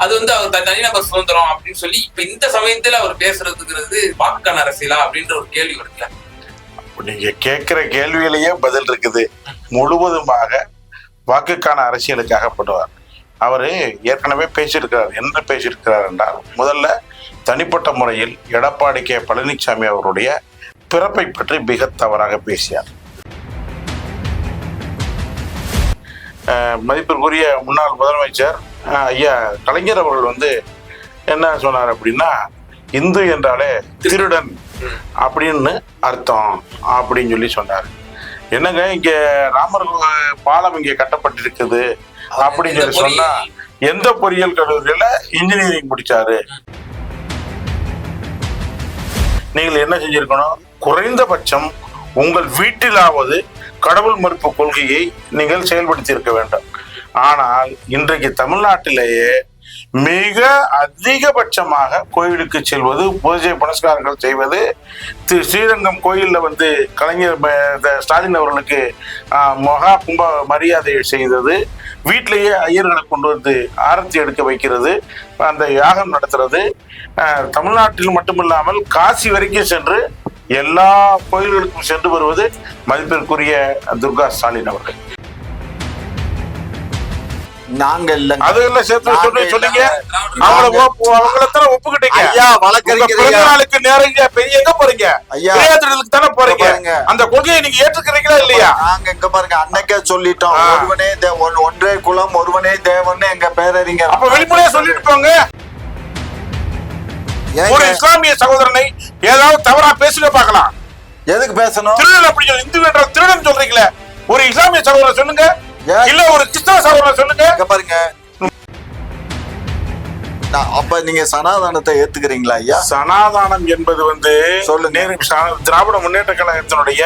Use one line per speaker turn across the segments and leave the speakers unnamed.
அது வந்து அவர் தனிநபர் சுதந்திரம் அப்படின்னு சொல்லி இப்ப இந்த சமயத்துல அவர் பேசுறதுங்கிறது வாக்குக்கான அரசியலா அப்படின்ற ஒரு கேள்வி வருதுல.
நீங்க கேட்கிற கேள்வியிலேயே பதில் இருக்குது. முழுவதுமாக வாக்குக்கான அரசியலுக்காக பண்ணுவார். அவரு ஏற்கனவே பேசியிருக்கிறார். என்ன பேசியிருக்கிறார் என்றால், முதல்ல தனிப்பட்ட முறையில் எடப்பாடி கே பழனிசாமி அவருடைய பிறப்பை பற்றி மிக தவறாக பேசியார். மதிப்பிற்குரிய முன்னாள் முதலமைச்சர் ஐயா கலைஞர் அவர்கள் என்ன சொன்னார் அப்படின்னா, இந்து என்றாலே திருடன் அப்படின்னு அர்த்தம் அப்படின்னு சொல்லி சொன்னார். என்னங்க இங்க ராமர் பாலம் இங்க கட்டப்பட்டிருக்குது அப்படின்னு சொல்லி சொன்னா, எந்த பொறியியல் கல்லூரியில இன்ஜினியரிங் முடிச்சாரு? நீங்கள் என்ன செஞ்சிருக்கணும்? குறைந்தபட்சம் உங்கள் வீட்டிலாவது கடவுள் மறுப்பு கொள்கையை நீங்கள் செயல்படுத்தி இருக்க வேண்டும். ஆனால் இன்றைக்கு தமிழ்நாட்டிலேயே மிக அதிகபட்சமாக கோயிலுக்கு செல்வது, பூஜை புனஸ்காரங்கள் செய்வது, ஸ்ரீரங்கம் கோயிலில் கலைஞர் ஸ்டாலின் அவர்களுக்கு மகா கும்ப மரியாதை செய்தது, வீட்டிலேயே ஐயர்களை கொண்டு ஆரத்தி எடுக்க வைக்கிறது, அந்த யாகம் நடத்துறது, தமிழ்நாட்டில் மட்டுமில்லாமல் காசி வரைக்கும் சென்று எல்லா கோயில்களுக்கும் சென்று வருவது மதிப்பிற்குரிய துர்கா ஸ்டாலின் அவர்கள்.
நாங்க இல்ல
அதெல்லாம் சேர்த்து சொன்னீங்க. அவங்கள ஒப்புக்கிட்டீங்க.
ஐயா வழக்கறிஞருக்கு
நேரங்க பெரிய எங்க போறீங்க?
ஐயா
தானே போறீங்க. அந்த கொள்கையை நீங்க ஏற்றுக்கிறீங்களா இல்லையா?
நாங்க எங்க பாருங்க, அன்னைக்கே சொல்லிட்டோம், ஒருவனே ஒன்றே குலம் ஒருவனே தேவன் எங்க பேரறிஞர்.
அப்ப வெளிப்படையா சொல்லிட்டு போங்க. ஒரு இஸ்லாமிய சகோதரனை ஏதாவது தவறா பேசுங்க பார்க்கலாம்.
எதுக்கு பேசணும்?
திருடன் அப்படி சொல்லி இந்து என்ற திருடன் சொல்றீங்களே, ஒரு இஸ்லாமிய சகோதரர் சொல்லுங்க, இல்ல ஒரு கிறிஸ்தவ சகோதரர் சொல்லுங்க.
பாருங்க, அப்ப நீங்க சனாதானத்தை ஏத்துக்கிறீங்களா ஐயா?
சனாதானம் என்பது திராவிட முன்னேற்ற கழகத்தினுடைய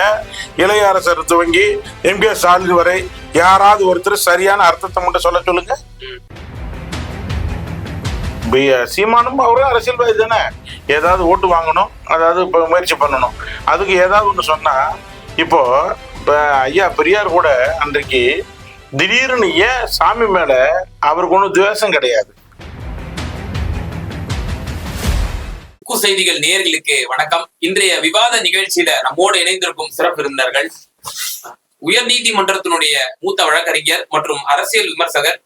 இளையரசர் துவங்கி எம்.கே. ஸ்டாலின் வரை யாராவது ஒருத்தர் சரியான அர்த்தத்தை மட்டும் சொல்ல சொல்லுங்க. சீமானும் அவரும் அரசியல்வாதி தானே, ஏதாவது ஓட்டு வாங்கணும், அதாவது முயற்சி பண்ணணும், அதுக்கு ஏதாவது ஒன்று சொன்னா. இப்போ ஐயா பெரியார் கூட அன்றைக்கு திடீர்னு ஏன் சாமி மேல அவருக்கு ஒன்றும் துவேஷம் கிடையாது.
செய்திகள் நேயர்களுக்கு வணக்கம். இன்றைய விவாத நிகழ்ச்சியில நம்மோடு இணைந்திருக்கும் சிறப்பு விருந்தினர்கள் உயர் நீதிமன்றத்தினுடைய மூத்த வழக்கறிஞர் மற்றும் அரசியல் விமர்சகர்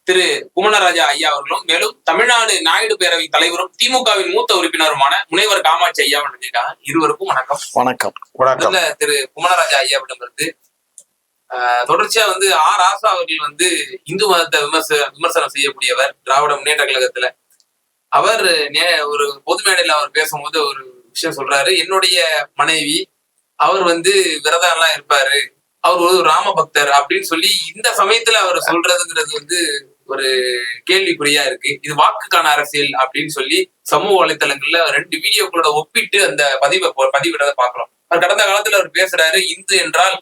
திரு குமணராஜா ஐயா அவர்களும், மேலும் தமிழ்நாடு நாயுடு பேரவை தலைவரும் திமுகவின் மூத்த உறுப்பினருமான முனைவர் காமாட்சி ஐயா வந்திருக்காங்க. இருவருக்கும் வணக்கம்.
வணக்கம்.
திரு குமணராஜா ஐயாவிடமிருந்து தொடர்ச்சியா ஆர் ராசா அவர்கள் இந்து மதத்தை விமர்சனம் செய்யக்கூடியவர் திராவிட முன்னேற்ற கழகத்துல. அவர் ஒரு பொது மேடையில அவர் பேசும்போது ஒரு விஷயம் சொல்றாரு, என்னுடைய மனைவி அவர் விரதம் எல்லாம் இருப்பாரு, அவர் ஒரு ராம பக்தர் அப்படின்னு சொல்லி இந்த சமயத்துல அவர் சொல்றதுங்கிறது ஒரு கேள்விக்குறியா இருக்கு. இது வாக்குக்கான அரசியல் அப்படின்னு சொல்லி சமூக வலைத்தளங்கள்ல 2 வீடியோக்களோட ஒப்பிட்டு அந்த பதிவிடுறத பாக்குறோம். அவர் கடந்த காலத்துல அவர் பேசுறாரு, இந்து என்றால்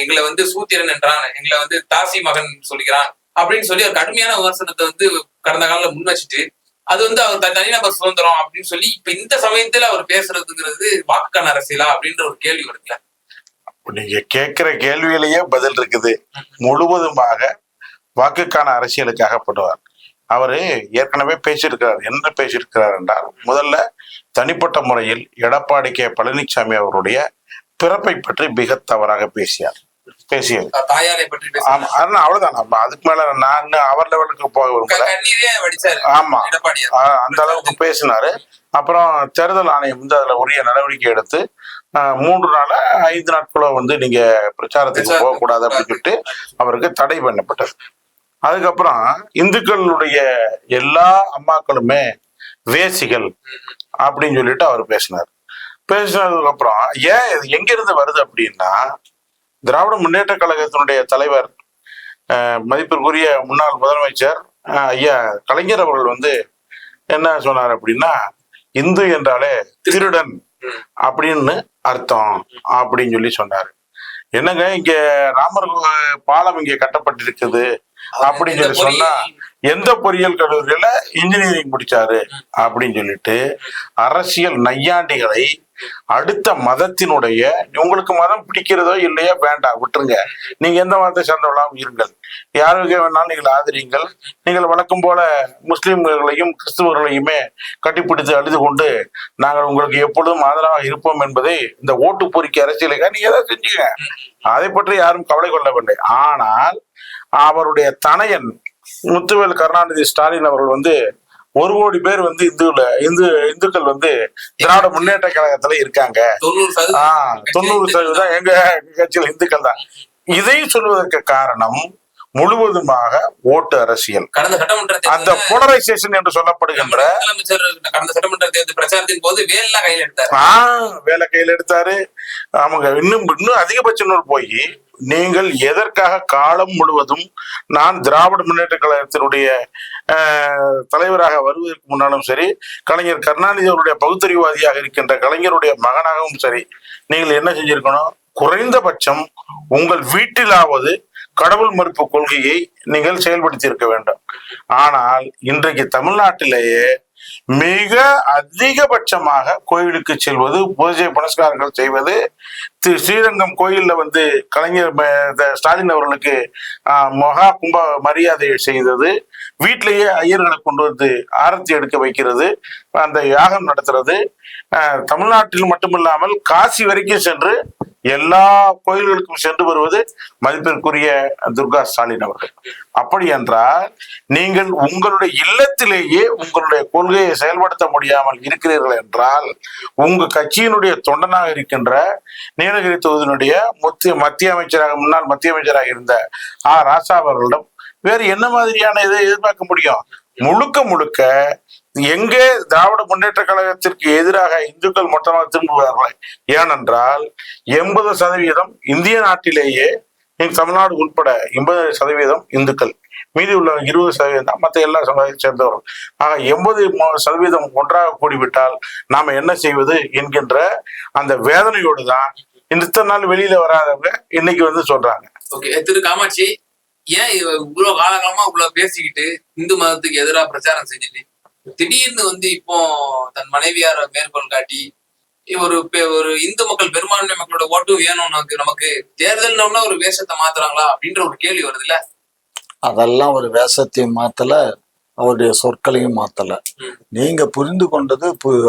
எங்களை சூத்திரன் என்றான், எங்களை தாசி மகன் சொல்லிக்கிறான் அப்படின்னு சொல்லி ஒரு கடுமையான விமர்சனத்தை கடந்த காலம் முன் வச்சுட்டு, அது அவர் தனிநபர் சுதந்திரம் அப்படின்னு சொல்லி இப்ப இந்த சமயத்துல அவர் பேசுறதுங்கிறது வாக்குக்கான அரசியலா அப்படின்ற ஒரு கேள்வி வருதுல.
நீங்க கேட்கிற கேள்வியிலேயே பதில் இருக்குது. முழுவதுமாக வாக்குக்கான அரசியலுக்காக பண்ணுவார். அவரு ஏற்கனவே பேசியிருக்கிறார். என்ன பேசியிருக்கிறார் என்றால், முதல்ல தனிப்பட்ட முறையில் எடப்பாடி கே பழனிசாமி அவருடைய பிறப்பை பற்றி மிக தவறாக பேசியது.
தாயாரை பற்றி
அவ்வளவுதான். அதுக்கு மேல நான் அவர் லெவலுக்கு போக விரும்பல. ஆமா, அந்த அளவுக்கு பேசினாரு. அப்புறம் தேர்தல் ஆணையம் அதுல உரிய நடவடிக்கை எடுத்து 3 நாள 5 நாட்களோ நீங்க பிரச்சாரத்துக்கு போகக்கூடாது அப்படின்னு சொல்லிட்டு அவருக்கு தடை பண்ணப்பட்டது. அதுக்கப்புறம் இந்துக்களுடைய எல்லா அம்மாக்களுமே வேசிகள் அப்படின்னு சொல்லிட்டு அவர் பேசினார். பேசினதுக்கு அப்புறம் ஏன் எங்கிருந்து வருது அப்படின்னா, திராவிட முன்னேற்ற கழகத்தினுடைய தலைவர் மதிப்பிற்குரிய முன்னாள் முதலமைச்சர் ஐயா கலைஞர் அவர்கள் என்ன சொன்னார் அப்படின்னா, இந்து என்றாலே திருடன் அப்படின்னு அர்த்தம் அப்படின்னு சொல்லி சொன்னாரு. என்னங்க இங்க ராமர் பாலம் இங்க கட்டப்பட்டிருக்குது அப்படின்னு சொல்லி சொன்னா, எந்த பொறியியல் கல்லூரியில இன்ஜினியரிங் முடிச்சாரு அப்படின்னு சொல்லிட்டு அரசியல் நையாண்டிகளை அடுத்த மதத்தினுடைய உங்களுக்கு மதம் பிடிக்கிறதோ இல்லையா வேண்டாம் விட்டுருங்க. நீங்க எந்த மதத்தை சேர்ந்தவளாம் இருங்கள், யாருக்கு வேணாலும் நீங்கள் ஆதரியுங்கள். நீங்கள் வழக்கம் போல முஸ்லிம்களையும் கிறிஸ்துவர்களையுமே கட்டிப்பிடித்து அழுது கொண்டு நாங்கள் உங்களுக்கு எப்பொழுதும் ஆதரவாக இருப்போம் என்பதை இந்த ஓட்டு பொறிக்கை அரசியலுக்காக நீங்க ஏதாவது செஞ்சுங்க. அதை பற்றி யாரும் கவலை கொள்ளவில்லை. ஆனால் அவருடைய தனையன் முத்துவேல் கருணாநிதி ஸ்டாலின் அவர்கள் 1 கோடி பேர் இந்துக்கள் திராவிட முன்னேற்ற கழகத்துல இருக்காங்க. 90% எங்க கட்சியில இந்துக்கள் தான். இதை சொல்வதற்கு காரணம் முழுவதுமாக ஓட்டு அரசியல்.
கடந்த சட்டமன்ற
அந்த போலரைசேஷன் என்று சொல்லப்படுகின்ற
கடந்த சட்டமன்ற தேர்தல் பிரச்சாரத்தின் போது
வேலை கையில் எடுத்தாரு. அவங்க இன்னும் அதிகபட்சம் போய் நீங்கள் எதற்காக காலம் முழுவதும் நான் திராவிட முன்னேற்ற கழகத்தினுடைய தலைவராக வருவதற்கு முன்னாலும் சரி, கலைஞர் கருணாநிதி அவருடைய பகுத்தறிவாதியாக இருக்கின்ற கலைஞருடைய மகனாகவும் சரி, நீங்கள் என்ன செஞ்சிருக்கணும்? குறைந்தபட்சம் உங்கள் வீட்டிலாவது கடவுள் மறுப்பு கொள்கையை நீங்கள் செயல்படுத்தி இருக்க வேண்டும். ஆனால் இன்றைக்கு தமிழ்நாட்டிலேயே மிக அதிகபட்சமாக கோயிலுக்கு செல்வது, பூஜை புனஸ்காரங்கள் செய்வது, ஸ்ரீரங்கம் கோயில்ல கலைஞர் ஸ்டாலின் அவர்களுக்கு மகா கும்ப மரியாதை செய்தது, வீட்டிலேயே ஐயர்களை கொண்டு ஆரத்தி எடுக்க வைக்கிறது, அந்த யாகம் நடத்துறது, தமிழ்நாட்டில் மட்டுமில்லாமல் காசி வரைக்கும் சென்று எல்லா கோயில்களுக்கும் சென்று வருவது மதிப்பிற்குரிய துர்கா ஸ்டாலின் அவர்கள். அப்படி என்றால் நீங்கள் உங்களுடைய இல்லத்திலேயே உங்களுடைய கொள்கையை செயல்படுத்த முடியாமல் இருக்கிறீர்கள் என்றால், உங்க கட்சியினுடைய தொண்டனாக இருக்கின்ற நீலகிரி தொகுதியினுடைய மத்திய அமைச்சராக முன்னாள் மத்திய அமைச்சராக இருந்த ராசா அவர்களிடம் வேறு என்ன மாதிரியான இதை எதிர்பார்க்க முடியும்? முழுக்க எங்கே திராவிட முன்னேற்ற கழகத்திற்கு எதிராக இந்துக்கள் மொத்தமாக திரும்புவார்கள். ஏனென்றால் 80% இந்திய நாட்டிலேயே தமிழ்நாடு உட்பட 80% இந்துக்கள், மீதி உள்ள 20% தான் மற்ற எல்லா சமுதாயத்தை சேர்ந்தவர்கள். ஆக 80% ஒன்றாக கூடிவிட்டால் நாம என்ன செய்வது என்கின்ற அந்த வேதனையோடு தான் இத்தனை நாள் வெளியில வராதவங்க இன்னைக்கு சொல்றாங்க.
திரு காமாட்சி, ஏன் இவ்வளவு காலகாலமா இவ்வளவு பேசிக்கிட்டு இந்து மதத்துக்கு எதிராக பிரச்சாரம் செஞ்சுட்டு திடீர்னு இப்போ தன் மனைவியார மேற்கோள் காட்டி ஒரு இந்து மக்கள் பெரும்பான்மை மக்களோட ஓட்டு வேணும், நமக்கு தேர்தல்னா ஒரு வேஷத்தை மாத்துறாங்களா அப்படின்ற ஒரு கேள்வி வருது இல்ல?
அதெல்லாம் ஒரு வேஷத்தையும் மாத்தல, அவருடைய சொற்களையும் மாத்தல. நீங்க புரிந்து கொண்டது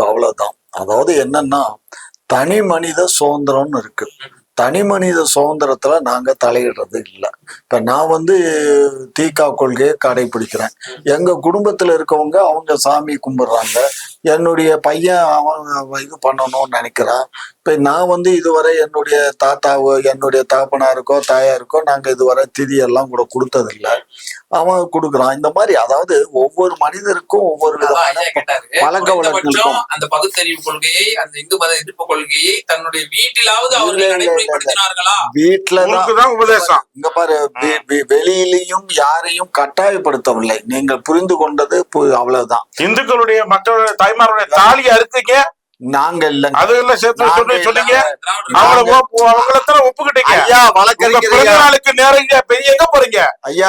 அவ்வளவுதான். அதாவது என்னன்னா, தனி மனித சுதந்திரம்னு இருக்கு. தனி மனித சுதந்திரத்துல நாங்க தலையிடுறது இல்லை. இப்ப நான் தீகா கொள்கையை கடைபிடிக்கிறேன். எங்க குடும்பத்துல இருக்கவங்க அவங்க சாமி கும்பிடுறாங்க. என்னுடைய பையன் அவன் இது பண்ணணும்னு நினைக்கிறான். இப்ப நான் இதுவரை என்னுடைய தாத்தாவோ என்னுடைய தகப்பனாருக்கோ தாயாருக்கோ நாங்க இதுவரை திதியெல்லாம் கூட கொடுத்ததில்லை. அவன் கொடுக்குறான். இந்த மாதிரி அதாவது ஒவ்வொரு மனிதருக்கும் ஒவ்வொரு விதமான பழக்க வழக்கம்.
அந்த பகுத்தறிவு கொள்கையை, அந்த இந்து மத எதிர்ப்பு கொள்கையை தன்னுடைய வீட்டிலாவது அவர்கள்
வீட்டுலதான் உபதேசம்.
இங்க பாரு, வெளியிலையும் யாரையும் கட்டாயப்படுத்தவில்லை. நீங்கள் புரிந்து கொண்டது அவ்வளவுதான்.
இந்துக்களுடைய மக்களுடைய தாய்மாருடைய தாலியை அறுத்தீங்க,
நாங்க இல்ல
அதெல்லாம் சேர்த்து சொன்னீங்க, அவங்கள ஒப்புக்கிட்டீங்க.
ஐயா வழக்கறிஞருக்கு
நேரங்க பெரிய எங்க போறீங்க? ஐயா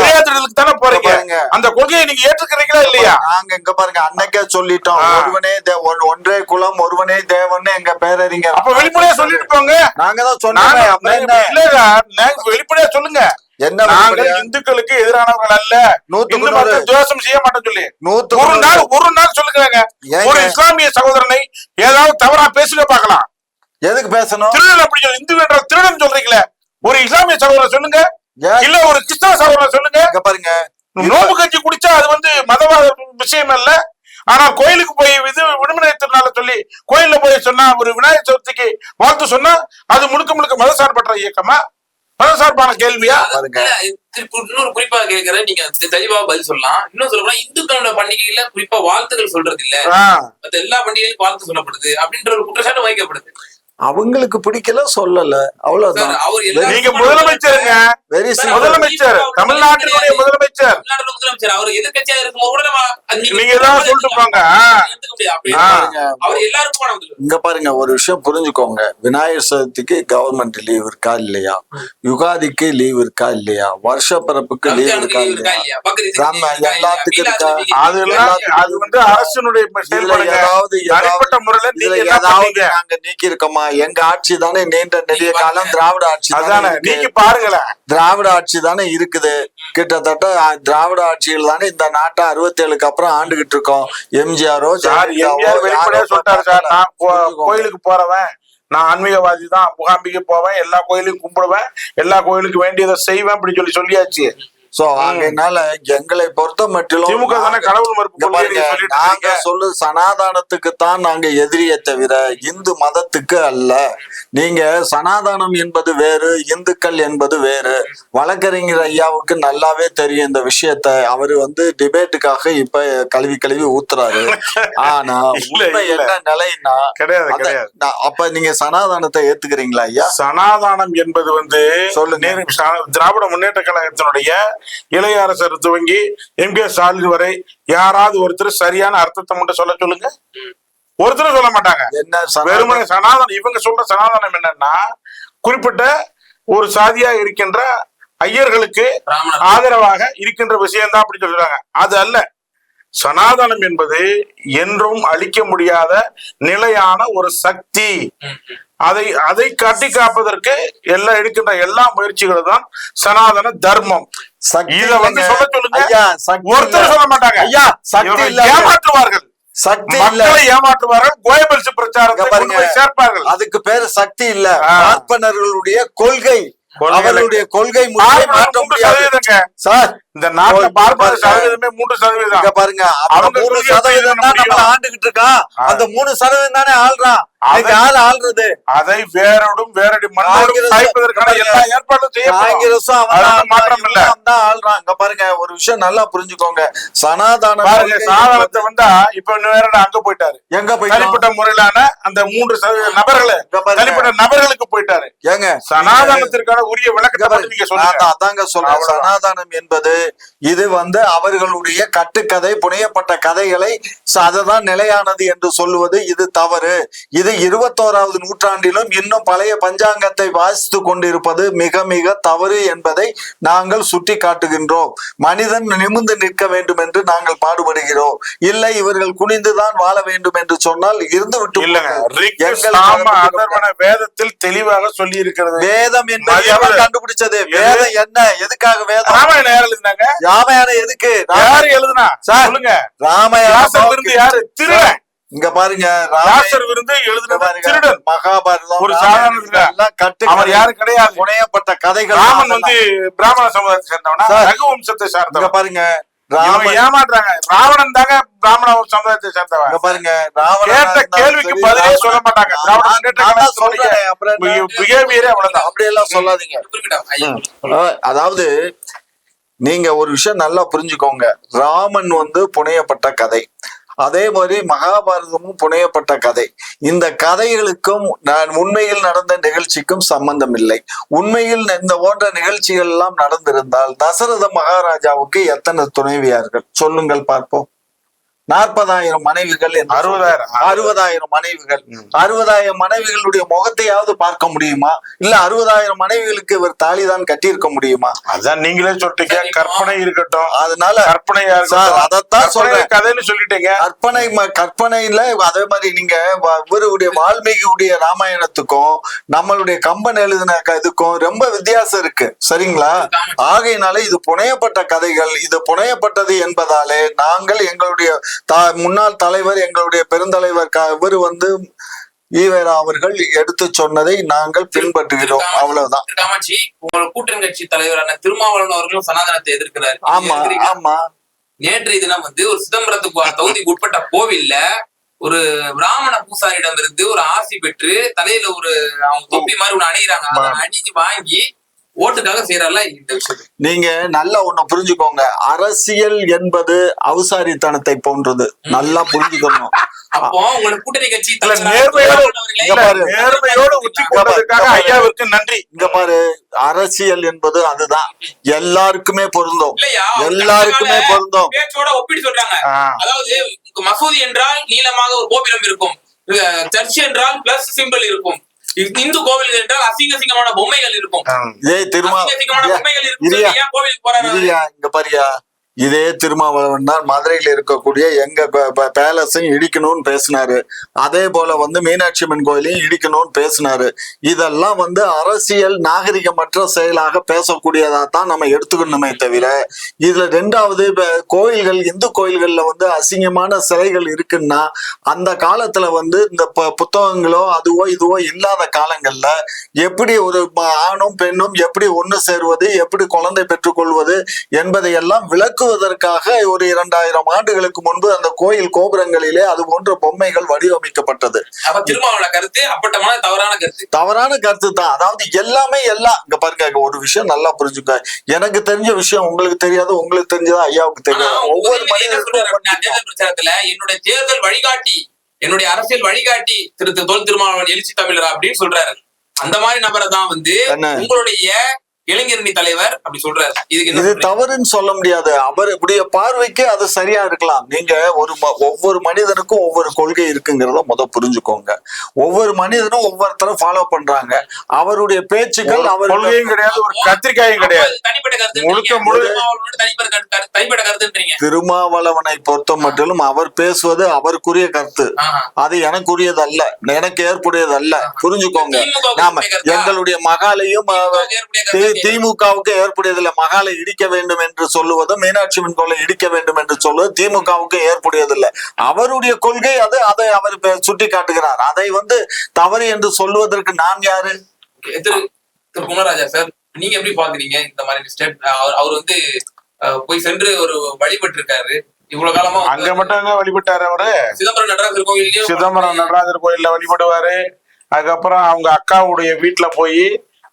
தானே போறீங்க. அந்த கொள்கையை நீங்க ஏற்றுக்கிறீங்களா இல்லையா?
நாங்க இங்க பாருங்க, அன்னைக்கே சொல்லிட்டோம், ஒருவனே ஒன்றே குலம் ஒருவனே தேவன்னு எங்க பேரறிஞர்.
அப்ப வெளிப்படையா சொல்லிட்டு போங்க.
நாங்க தான் சொன்னோம்,
வெளிப்படையா சொல்லுங்க.
என்ன
இந்துக்களுக்கு எதிரானவர்கள் அல்ல, துவேஷம் செய்ய மாட்டேன்னு சொல்லி ஒரு நாள் சொல்லுங்க. ஒரு இஸ்லாமிய சகோதரனை ஏதாவது தவறா பேசுங்க பாக்கலாம்.
எதுக்கு பேசணும்?
திருடன் அப்படி சொல்லி இந்து என்ற திருடன் சொல்றீங்களே, ஒரு இஸ்லாமிய சகோதரர் சொல்லுங்க, இல்ல ஒரு கிறிஸ்தவ சகோதரர் சொல்லுங்க.
பாருங்க,
நோம்பு கஞ்சி குடிச்சா அது மதவாத விஷயம் அல்ல. ஆனா கோயிலுக்கு போய் விடுமுறை திருநாள சொல்லி கோயில்ல போய் சொன்னா, ஒரு விநாயகர் சதுர்த்திக்கு வாழ்த்து சொன்னா அது முழுக்க மதசார்பற்ற இயக்கமா, மதசார்பான கேள்வியா?
இன்னொரு குறிப்பா கேட்கிறேன், நீங்க தெளிவா பதில் சொல்லலாம். இன்னும் சொல்லலாம், இந்துக்களோட பண்டிகையில குறிப்பா வாழ்த்துக்கள் சொல்றது இல்ல, எல்லா பண்டிகைகளும் வாழ்த்து சொல்லப்படுது அப்படின்ற ஒரு குற்றச்சாட்டு வைக்கப்படுது.
அவங்களுக்கு பிடிக்கல சொல்லல, அவ்வளவுதான்.
நீங்க முதலமைச்சருங்க, முதலமைச்சர், தமிழ்நாட்டினுடைய முதலமைச்சர்,
அவர் எதிர்கட்சியா இருக்கும்போது கூட
நீங்க ஏதாவது சொல்லிட்டு போங்க.
இங்க பாருங்க, ஒரு விஷயம் புரிஞ்சுக்கோங்க. விநாயகர் சதுர்த்திக்கு கவர்மெண்ட் லீவ் இருக்கா இல்லையா? யுகாதிக்கு லீவ் இருக்கா இல்லையா? வருஷ பிறப்புக்கு லீவ் இருக்கா இல்லையா? எல்லாத்துக்கும் இருக்கா?
அது வந்து அரசினுடைய
ஏதாவது நாங்க நீக்கி இருக்கோமா? எங்க ஆட்சி தானே நீண்ட நெடிய காலம் திராவிட ஆட்சி
தானே. நீங்க பாருங்களேன்,
திராவிட ஆட்சி தானே இருக்குது. கிட்டத்தட்ட திராவிட ஆட்சிகள் தானே இந்த நாட்டை 67க்கு அப்புறம் ஆண்டுகிட்டு இருக்கோம். எம்ஜிஆரோ
சொல்லிட்டாரு சார், நான் கோயிலுக்கு போறவன், நான் ஆன்மீகவாதி தான், முகாம்பிக்கு போவேன், எல்லா கோயிலுக்கும் கும்பிடுவேன், எல்லா கோயிலுக்கு வேண்டியதை செய்வேன் அப்படி சொல்லியாச்சு.
சோ அதனால எங்களை பொறுத்த மட்டிலும்
திமுக தானே கடவுள் மறுப்பு.
நாங்க சொல்லு சனாதானத்துக்கு தான் நாங்க எதிரியை தவிர இந்து மதத்துக்கு அல்ல. நீங்க சனாதானம் என்பது வேறு, இந்துக்கள் என்பது வேறு. வழக்கறிஞர் ஐயாவுக்கு நல்லாவே தெரியும் இந்த விஷயத்த. அவரு வந்து டிபேட்டுக்காக இப்ப கழுவி ஊத்துறாரு. ஆனா உண்மை என்ன நிலைன்னா
கிடையாது.
அப்ப நீங்க சனாதானத்தை ஏத்துக்கிறீங்களா ஐயா?
சனாதானம் என்பது வந்து
சொல்லுங்க,
திராவிட முன்னேற்ற கழகத்தினுடைய இளையரசர் துவங்கி எம்.கே. ஸ்டாலின் வரை யாராவது ஒருத்தர் சரியான அர்த்தத்தை மட்டும் சொல்ல சொல்லுங்க. ஒருத்தரும் சொல்ல மாட்டாங்க. வெறுமனே சனாதனம். இவங்க சொல்ற சனாதனம் என்னன்னா, குறிப்பிட்ட ஒரு சாதியா இருக்கின்ற ஐயர்களுக்கு ஆதரவாக இருக்கின்ற விஷயம்தான் அப்படி சொல்றாங்க. அது அல்ல. சனாதனம் என்பது என்றும் அழிக்க முடியாத நிலையான ஒரு சக்தி. அதை கட்டி காப்பதற்கு எடுக்கின்ற எல்லா முயற்சிகளும் தான் சனாதன தர்மம். இத வந்து சொல்ல சொல்லுங்க. ஒருத்தர் சொல்ல மாட்டாங்க. ஐயா, ஏமாற்றுவார்கள், மக்களை ஏமாற்றுவார்கள், கோயபல்ஸ் பிரச்சாரத்தை சேர்ப்பார்கள்.
அதுக்கு பேரு சக்தி இல்ல, பார்ப்பனர்களுடைய கொள்கை. அவர்களுடைய கொள்கை மாற்ற முடியாதுங்க சார்.
இந்த நாட்டுல பார்ப்பன சதவீதமே 3%.
பாருங்க, அவங்க 3% தான் ஆண்டுகிட்டு இருக்கான். அந்த 3% தானே ஆள்றான். ஆள்றது அதை
வேரோடும் வேரடி மண்ணோடும் எல்லா ஏற்பாடும்
ஆள்றான். இங்க பாருங்க, ஒரு விஷயம் நல்லா புரிஞ்சுக்கோங்க. சனாதானத்தை
வந்தா இப்ப வேற அங்க போயிட்டாரு.
எங்க போய்
தனிப்பட்ட முறையிலான அந்த 3% நபர்களை தனிப்பட்ட நபர்களுக்கு போயிட்டாரு.
ஏங்க,
சனாதானத்திற்கான உரிய விளக்கத்தை நீங்க சொல்லுங்க.
அதாங்க சொல்றேன். சனாதானம் என்பது இது வந்து அவர்களுடைய கட்டுக்கதை, புனையப்பட்ட கதைகளை அதுதான் நிலையானது என்று சொல்லுவது இது தவறு. இது 21வது நூற்றாண்டிலும் இன்னும் பழைய பஞ்சாங்கத்தை வாசித்து கொண்டிருப்பது மிக மிக தவறு என்பதை நாங்கள் சுட்டி காட்டுகின்றோம். மனிதன் நிமிர்ந்து நிற்க வேண்டும் என்று நாங்கள் பாடுபடுகிறோம். இல்லை, இவர்கள் குனிந்துதான் வாழ வேண்டும் என்று சொன்னால் இருந்து விட்டு
வேதத்தில் தெளிவாக சொல்லி இருக்கிறது.
வேதம் என்பது கண்டுபிடிச்சது. வேதம் என்ன, எதுக்காக வேதம்? ராமாயணம் எதுக்கு?
யாரு எழுதுனா சொல்லுங்க.
ராமாயணம்
யாரு? திருடன்.
இங்க பாருங்க,
மகாபாரதம் ஒரு சாதாரண அவர் யாரும் கிடையாது.
புனையப்பட்ட கதைகள்.
ராமன் வந்து பிராமண சமுதாயத்தை சேர்ந்தவனா, ரகு வம்சத்தை சேர்ந்தவங்க.
பாருங்க,
ஏமாற்றாங்க. ராவணன் தாங்க பிராமண சமுதாயத்தை சேர்ந்தவங்க.
பாருங்க,
கேட்ட கேள்விக்கு பதிலே சொல்ல மாட்டாங்க.
அப்படி எல்லாம் சொல்லாதீங்க. அதாவது நீங்க ஒரு விஷயம் நல்லா புரிஞ்சுக்கோங்க. ராமன் வந்து புனையப்பட்ட கதை, அதே மாதிரி மகாபாரதமும் புனையப்பட்ட கதை. இந்த கதைகளுக்கும் உண்மையில் நடந்த நிகழ்ச்சிக்கும் சம்பந்தம் இல்லை. உண்மையில் இந்த போன்ற நிகழ்ச்சிகள் எல்லாம் நடந்திருந்தால் தசரத மகாராஜாவுக்கு எத்தனை துணைவியார்கள் சொல்லுங்கள் பார்ப்போம். 40,000 மனைவிகள், 60,000 மனைவிகள். 60,000 மனைவிகளுடைய முகத்தையாவது பார்க்க முடியுமா? இல்ல 60,000 மனைவிகளுக்கு இவர் தாலிதான் கட்டியிருக்க முடியுமா?
அதான் நீங்களே சொல்லிட்டீங்க. கற்பனை இருக்கட்டும்,
அதனால
கற்பனையா
அதைத்தான் சொல்றேன்.
கதைன்னு சொல்லிட்டீங்க.
கற்பனையில அதே மாதிரி நீங்க இவருடைய வால்மீகியுடைய ராமாயணத்துக்கும் நம்மளுடைய கம்பன் எழுதின இதுக்கும் ரொம்ப வித்தியாசம் இருக்கு. சரிங்களா? ஆகையினால இது புனையப்பட்ட கதைகள். இது புனையப்பட்டது என்பதாலே நாங்கள் எங்களுடைய முன்னாள் தலைவர், எங்களுடைய பெருந்தலைவர் இவர் வந்து ஈவேரா அவர்கள் எடுத்து சொன்னதை நாங்கள் பின்பற்றுகிறோம். அவ்வளவுதான்.
காமாட்சி, உங்களோட கூட்டணி கட்சி தலைவரான திருமாவளவன் அவர்களும் சனாதனத்தை எதிர்க்கிறார்.
ஆமா ஆமா.
நேற்றைய தினம் வந்து ஒரு சிதம்பரத்துக்கு தொகுதிக்கு உட்பட்ட கோவில்ல ஒரு பிராமண பூசாரியிடம் இருந்து ஒரு ஆசி பெற்று தலையில ஒரு அவங்க தொப்பி மாதிரி ஒண்ணு அணிகிறாங்க. அதை அணிஞ்சு வாங்கி ஓட்டுக்காக செய்யறாருல இந்த விஷயம்.
நீங்க நல்லா ஒண்ணு புரிஞ்சுக்கோங்க, அரசியல் என்பது அவசாரித்தனத்தை போன்றது, நல்லா புரிஞ்சுக்கணும்.
அப்போ உங்களுக்கு கூட்டணி கட்சி
நேர்மையோடு உச்சி கொண்டதுக்காக ஐயாவிற்கு நன்றி.
இங்க பாரு, அரசியல் என்பது அதுதான், எல்லாருக்குமே பொருந்தும், எல்லாருக்குமே பொருந்தும்.
பேச்சோட ஒப்பிட்டு சொல்றாங்க. அதாவது மசூதி என்றால் நீளமாக ஒரு கோபுரம் இருக்கும், சர்ச் என்றால் பிளஸ் சிம்பிள் இருக்கும், இந்து கோவில் என்றால் அசிங்கமான பொம்மைகள் இருக்கும்.
இங்க பாரியா, இதே திருமாவளவன் தான் மதுரையில இருக்கக்கூடிய எங்க பேலஸையும் இடிக்கணும்னு பேசினாரு. அதே போல மீனாட்சி அம்மன் கோயிலையும் இடிக்கணும்னு பேசினாரு. இதெல்லாம் அரசியல் நாகரிகமற்ற செயலாக பேசக்கூடியதா தான் நம்ம எடுத்துக்கணுமே தவிர, இதுல ரெண்டாவது கோயில்கள், இந்து கோயில்கள்ல அசிங்கமான சிலைகள் இருக்குன்னா அந்த காலத்துல இந்த புத்தகங்களோ அதுவோ இதுவோ இல்லாத காலங்கள்ல எப்படி ஒரு ஆணும் பெண்ணும் எப்படி ஒண்ணு சேருவது, எப்படி குழந்தை பெற்றுக்கொள்வது என்பதை எல்லாம் விளக்குவதற்காக ஒரு 2000 ஆண்டுகளுக்கு முன்பு அந்த கோயில் கோபுரங்களிலே அது போன்ற பொம்மைகள் வடிவமைக்கப்பட்டது. தவறான கருத்து தான். அதாவது எல்லாமே எல்லாம் இங்க பாருங்க, ஒரு விஷயம் நல்லா புரிஞ்சுக்க, எனக்கு தெரிஞ்ச விஷயம் உங்களுக்கு தெரியாது, உங்களுக்கு தெரிஞ்சதா ஐயாவுக்கு தெரியாது. ஒவ்வொரு
என்னுடைய தேர்தல் வழிகாட்டி, என்னுடைய அரசியல் வழிகாட்டி தொல் திருமாவளவன் எழுச்சி தமிழர் அப்படின்னு சொல்றாரு. அந்த மாதிரி நபரை தான் உங்களுடைய இளைஞரணி தலைவர் அப்படி சொல்றாரு.
இது தவறுன்னு சொல்ல முடியாது. அவருடைய பார்வைக்கு அது சரியா இருக்கலாம். நீங்க ஒவ்வொரு மனிதனுக்கும் ஒவ்வொரு கொள்கை இருக்குங்கிறத புரிஞ்சுக்கோங்க. ஒவ்வொரு மனிதனும் ஒவ்வொருத்தரும் ஃபாலோ பண்றாங்க. அவருடைய பேச்சுக்கள் அவர்
கொள்கையும் கிடையாது, ஒரு கத்திரிக்காயும் கிடையாது,
தனிப்பட்ட கருத்து.
திருமாவளவனை பொறுத்த மட்டும் அவர் பேசுவது அவருக்குரிய கருத்து, அது எனக்குரியது அல்ல, எனக்கு ஏற்புடையது அல்ல. புரிஞ்சுக்கோங்க. நாம எங்களுடைய மகாலையும் திமுகவுக்கு ஏற்புடையதில்லை. மகாலை இடிக்க வேண்டும் என்று சொல்லுவதும், மீனாட்சி அம்மன் கோயிலை இடிக்க வேண்டும் என்று சொல்வது திமுகவுக்கு ஏற்புடையதில்லை. அவருடைய கொள்கை அது, அதை அவர் சுட்டி காட்டுகிறார். அதை தவறு என்று சொல்லுவதற்கு நான் யாரு?
குமரராஜா சார், நீங்க எப்படி பாக்குறீங்க இந்த மாதிரி ஸ்டெப்? அவர் போய் சென்று ஒரு வழிபட்டு இருக்காரு. இவ்வளவு காலமா
அங்க மட்டும் வழிபட்டாரு. அவரு
சிதம்பரம் நடராஜர் கோயிலையும்,
சிதம்பரம் நடராஜர் கோயில்ல வழிபடுவாரு. அதுக்கப்புறம் அவங்க அக்காவுடைய வீட்டுல போய்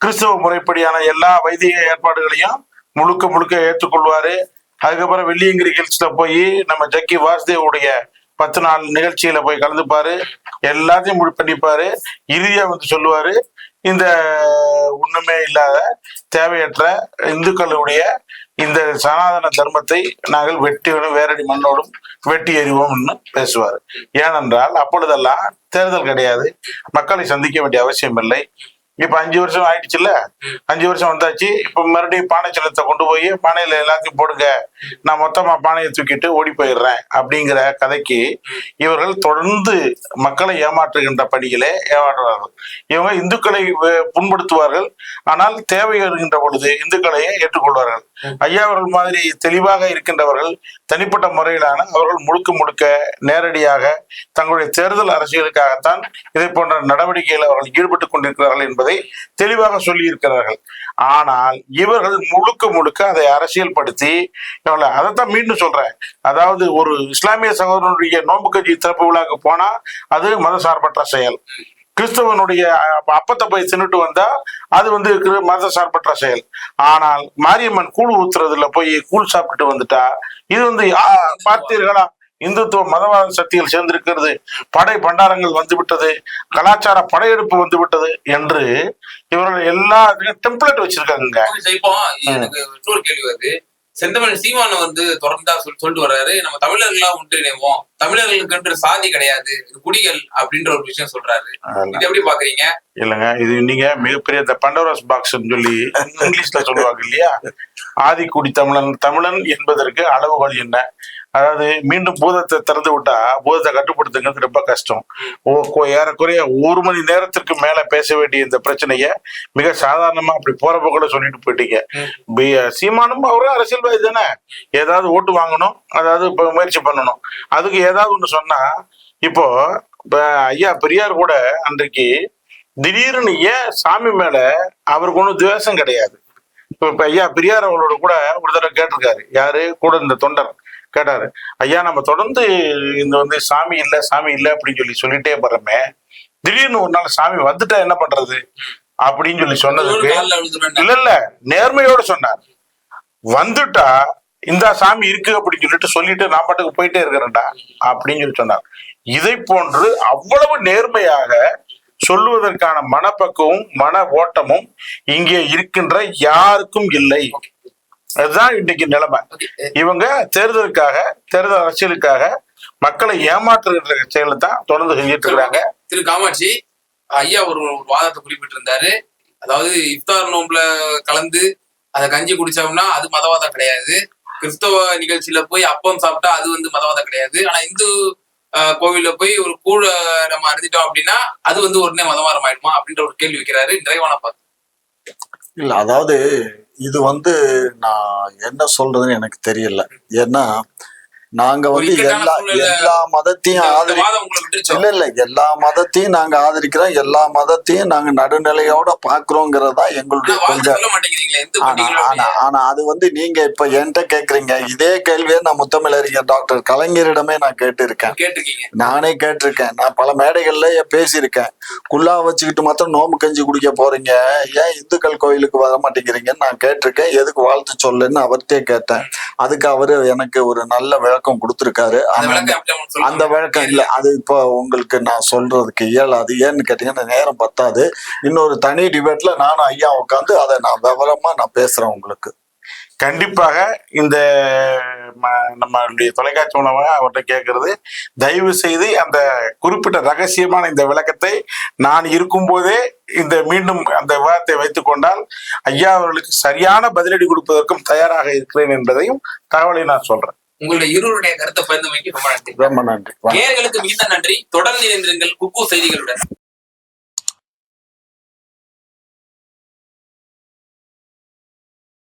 கிறிஸ்தவ முறைப்படியான எல்லா வைதிக ஏற்பாடுகளையும் முழுக்க ஏற்றுக்கொள்வாரு. அதுக்கப்புறம் வெள்ளியங்கிரி ஹில்ஸ்ல போய் நம்ம ஜக்கி வாசுதேவுடைய 10 நாள் நிகழ்ச்சியில போய் கலந்துப்பாரு, எல்லாத்தையும் பண்ணிப்பாரு. இறுதியா சொல்லுவாரு, இந்த ஒண்ணுமே இல்லாத தேவையற்ற இந்துக்களுடைய இந்த சனாதன தர்மத்தை நாங்கள் வேரடி மண்ணோடும் வெட்டி எறிவோம்னு பேசுவாரு. ஏனென்றால் அப்பொழுதெல்லாம் தேர்தல் கிடையாது, மக்களை சந்திக்க வேண்டிய அவசியம் இல்லை. இப்ப 5 வருஷம் ஆயிடுச்சுல்ல, 5 வருஷம் வந்தாச்சு. இப்ப மறுபடியும் பானை சின்னத்தை கொண்டு போய் பானையில எல்லாத்தையும் போடுங்க, நான் மொத்தமா பானையை தூக்கிட்டு ஓடி போயிடுறேன் அப்படிங்கிற கதைக்கு இவர்கள் தொடர்ந்து மக்களை ஏமாற்றுகின்ற பணிகளே ஏமாற்றுவார்கள். இவங்க இந்துக்களை புண்படுத்துவார்கள், ஆனால் தேவை வருகின்ற பொழுது இந்துக்களையே ஏற்றுக்கொள்வார்கள். ஐயா அவர்கள் மாதிரி தெளிவாக இருக்கின்றவர்கள் தனிப்பட்ட முறையிலான அவர்கள் முழுக்க நேரடியாக தங்களுடைய தேர்தல் அரசியலுக்காகத்தான் இதை போன்ற நடவடிக்கைகள் அவர்கள் ஈடுபட்டுக் கொண்டிருக்கிறார்கள் என்பதை தெளிவாக சொல்லி இருக்கிறார்கள். ஆனால் இவர்கள் முழுக்க அதை அரசியல் படுத்தி, அதைத்தான் மீண்டும் சொல்றேன், அதாவது ஒரு இஸ்லாமிய சகோதரனுடைய நோன்பு கட்சி திறப்பு விழாக்கு போனா அது மதசார்பற்ற செயல். கிறிஸ்தவனுடைய அப்பத்தை போய் தின்னுட்டு வந்தா அது மத சார்பற்ற செயல். ஆனால் மாரியம்மன் கூழ் ஊத்துறதுல போய் கூழ் சாப்பிட்டு வந்துட்டா இது பார்த்தீர்களா, இந்துத்துவ மதவாத சக்திகள் சேர்ந்திருக்கிறது, படை பண்டாரங்கள் வந்துவிட்டது, கலாச்சார படையெடுப்பு வந்துவிட்டது என்று இவர்கள் எல்லா டெம்ப்ளேட் வச்சிருக்காங்க.
இன்னொரு கேள்வி வருது, செந்தமிழ் சீமான தொடர்ந்தா சொல்லிட்டு வர்றாரு, நம்ம தமிழர்களா ஒன்றிணைவோம், தமிழர்களுக்கு சாதி கிடையாது, குடிகள் அப்படின்ற ஒரு விஷயம் சொல்றாரு. இது எப்படி பாக்குறீங்க?
இல்லங்க, இது நீங்க மிகப்பெரிய இந்த பண்டோரஸ் பாக்ஸ் சொல்லி இங்கிலீஷ்ல சொல்லுவாங்க இல்லையா, ஆதிக்குடி தமிழன் என்பதற்கு அளவுகோல் என்ன? அதாவது மீண்டும் பூதத்தை திறந்து விட்டா பூதத்தை கட்டுப்படுத்துங்கிறது ரொம்ப கஷ்டம். ஏறக்குறைய 1 மணி நேரத்திற்கு மேல பேச வேண்டிய இந்த பிரச்சனைய மிக சாதாரணமா அப்படி போறப்ப கூட சொல்லிட்டு போயிட்டீங்க. சீமானும் அவரும் அரசியல்வாதி தானே, ஏதாவது ஓட்டு வாங்கணும், அதாவது முயற்சி பண்ணணும், அதுக்கு ஏதாவது ஒண்ணு சொன்னா. இப்போ ஐயா பெரியார் கூட அன்றைக்கு திடீர்னு ஏன் சாமி மேல அவருக்கு ஒன்றும் துவேஷம் கிடையாது. இப்ப ஐயா பெரியார் அவங்களோட கூட ஒரு தடவை கேட்டிருக்காரு, யாரு கூட இந்த தொண்டர் கேட்டாரு, ஐயா நம்ம தொடர்ந்து இந்த சாமி இல்லை அப்படின்னு சொல்லிட்டே போறோமே, திடீர்னு ஒரு நாள் சாமி வந்துட்டா என்ன பண்றது அப்படின்னு சொல்லி சொன்னதுக்கு இல்ல நேர்மையோடு சொன்னார். வந்துட்டா இந்த சாமி இருக்கு அப்படின்னு சொல்லிட்டு நான் பாட்டுக்கு போயிட்டே இருக்கிறேன்டா அப்படின்னு சொல்லி சொன்னார். இதை போன்று அவ்வளவு நேர்மையாக சொல்லுவதற்கான மனப்பக்குவம் மன ஓட்டமும் இங்கே இருக்கின்ற யாருக்கும் இல்லை. அதுதான் இன்னைக்கு நிலைமை. இவங்க தேர்தல் அரசியலுக்காக மக்களை ஏமாற்றுகின்ற செயலை தான் தொடர்ந்து செஞ்சுட்டு இருக்காங்க.
திரு காமாட்சி ஐயா ஒரு வாதத்தை குறிப்பிட்டிருந்தாரு. அதாவது இஃப்தார் நோம்புல கலந்து அதை கஞ்சி குடிச்சோம்னா அது மதவாதம் கிடையாது. கிறிஸ்தவ நிகழ்ச்சியில போய் அப்பம் சாப்பிட்டா அது வந்து மதவாதம் கிடையாது. ஆனா இந்து கோவில்ல போய் ஒரு கூழ நம்ம அருந்திட்டோம் அப்படின்னா அது வந்து உடனே மதவாதம் ஆயிடுமா அப்படின்ற ஒரு கேள்வி வைக்கிறாரு. நிறைவான பார்த்து
இல்ல, அதாவது இது வந்து நான் என்ன சொல்றதுன்னு எனக்கு தெரியல. ஏன்னா நாங்க வந்து எல்லா மதத்தையும் எல்லா மதத்தையும் நாங்க ஆதரிக்கிறோம், எல்லா மதத்தையும் நாங்க நடுநிலையோட பாக்குறோங்கிறதா எங்களுடைய கொள்கை. ஆனா அது வந்து நீங்க இப்ப என்கிட்ட கேக்குறீங்க. இதே கேள்வியை நான் முத்தமிழறிஞர் டாக்டர் கலைஞரிடமே நான் கேட்டிருக்கேன். நானே கேட்டிருக்கேன். நான் பல மேடைகள்ல பேசியிருக்கேன். குல்லா வச்சுக்கிட்டு மாத்திரம் நோம்பு கஞ்சி குடிக்க போறீங்க, ஏன் இந்துக்கள் கோயிலுக்கு வர மாட்டேங்கிறீங்கன்னு நான் கேட்டிருக்கேன். எதுக்கு வாழ்த்து சொல்லுன்னு அவர்கிட்டே கேட்டேன். அதுக்கு அவரு எனக்கு ஒரு நல்ல விளக்கம் கொடுத்திருக்காரு. அந்த விளக்கம் இல்ல, அது இப்போ உங்களுக்கு நான் சொல்றதுக்கு இயலாது. ஏன்னு கேட்டீங்கன்னா நேரம் பத்தாது. இன்னொரு தனி டிபேட்ல நானும் ஐயா உட்காந்து அதை நான் விவரமா நான் பேசுறேன் உங்களுக்கு.
கண்டிப்பாக இந்த நம்மளுடைய தொலைக்காட்சி மூலமாக அவர்கிட்ட கேட்கறது, தயவு செய்து அந்த குறிப்பிட்ட ரகசியமான இந்த விளக்கத்தை நான் இருக்கும்போதே இந்த மீண்டும் அந்த விவாதத்தை வைத்துக் கொண்டால் ஐயா அவர்களுக்கு சரியான பதிலடி கொடுப்பதற்கும் தயாராக இருக்கிறேன் என்பதையும் தகவலை நான் சொல்றேன்.
உங்களுடைய இருவருடைய கருத்தை பகிர்ந்தமைக்கு ரொம்ப நன்றி.
ரொம்ப நன்றி.
நேயர்களுக்கு மிகுந்த நன்றி. தொடர்ந்து இணைந்திருங்கள் குக்கு செய்திகளுடன்.